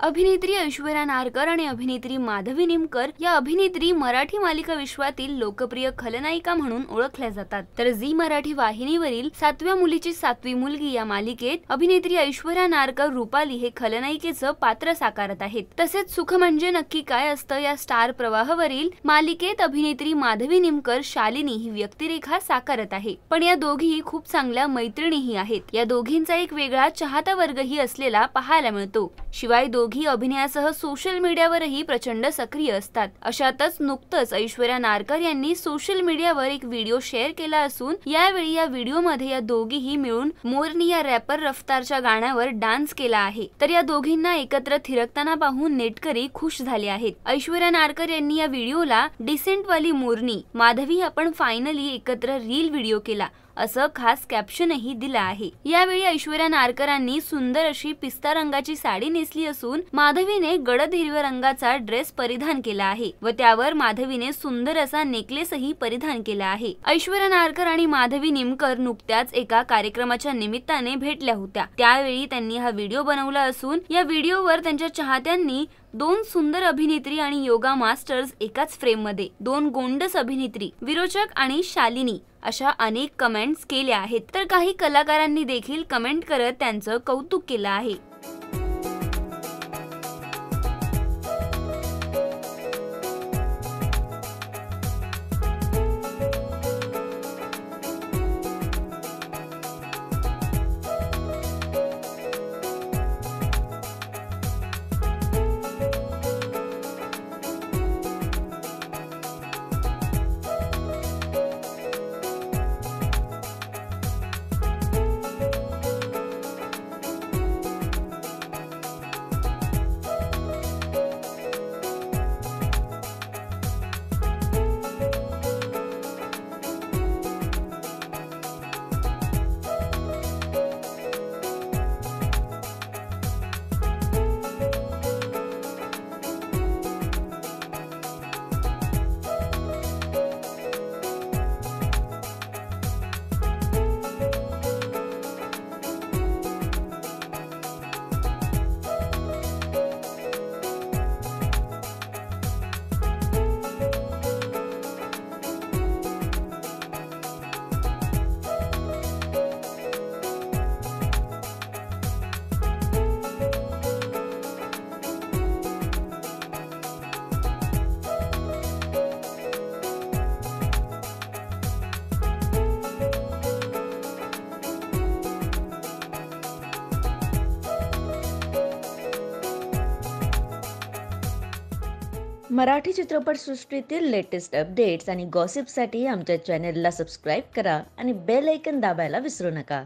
अभिनेत्री ऐश्वर्या नारकर आणि अभिनेत्री माधवी निमकर या अभिनेत्री मराठी मालिका विश्वातील लोकप्रिय खलनायिका म्हणून ओळखल्या जातात। तर झी मराठी वाहिनीवरील 7व्या मुलीची 7वी मुलगी या मालिकेत अभिनेत्री ऐश्वर्या नारकर रुपाली हे खलनायिकेचं पात्र साकारत आहेत। तसेच सुख म्हणजे नक्की काय असतं या स्टार प्रवाहावरील मालिकेत अभिनेत्री माधवी निमकर शालिनी ही व्यक्तिरेखा साकारत आहे। पण या दोघी खूप चांगल्या मैत्रिणीही आहेत। या दोघींचा एक वेगळा चाहता वर्गही असलेला पाहायला मिळतो। शिवाय दोघी अभिनयासह सोशल मीडियावरही प्रचंड सक्रिय असतात। अशातच नुकतंच ऐश्वर्या नारकर यांनी सोशल मीडियावर एक व्हिडिओ शेअर केला असून यावेळी या व्हिडिओमध्ये या दोघीही मिळून मोरनी या रॅपर रफ्तारच्या गाण्यावर डान्स केला आहे। तर या दोघींना एकत्र थिरकताना पाहून नेटकरी खुश झाले आहेत। ऐश्वर्या नारकर यांनी या व्हिडिओला डिसेंट वाली मोरनी माधवी आपण फायनली एकत्र रील व्हिडिओ केला असं खास कॅप्शनही दिलं आहे। यावेळी ऐश्वर्या नारकरांनी सुंदर अशी पिस्ता रंगाची साडी नेसली असून माधवीने गडद हिरव्या रंगाचा ड्रेस परिधान केला आहे व त्यावर माधवीने सुंदर असा नेकलेसही परिधान केला आहे। ऐश्वर्या नारकर आणि माधवी निमकर नुकत्याच एका कार्यक्रमाच्या निमित्ताने भेटल्या होत्या। त्यावेळी त्यांनी हा व्हिडिओ बनवला असून या व्हिडिओवर त्यांच्या चाहत्यांनी दोन सुंदर अभिनेत्री आणि योगा मास्टर्स एकाच फ्रेम मध्ये, दोन गोंडस अभिनेत्री विरोचक आणि शालिनी अशा अनेक कमेंट्स केल्या आहेत। तर काही कलाकारांनी देखील कमेंट करत त्यांचं कौतुक केलं आहे। मराठी चित्रपटसृष्टीतील लेटेस्ट अपडेट्स आणि गॉसिपसाठी आमच्या चॅनेलला सबस्क्राईब करा आणि बेल आयकॉन दाबायला विसरू नका।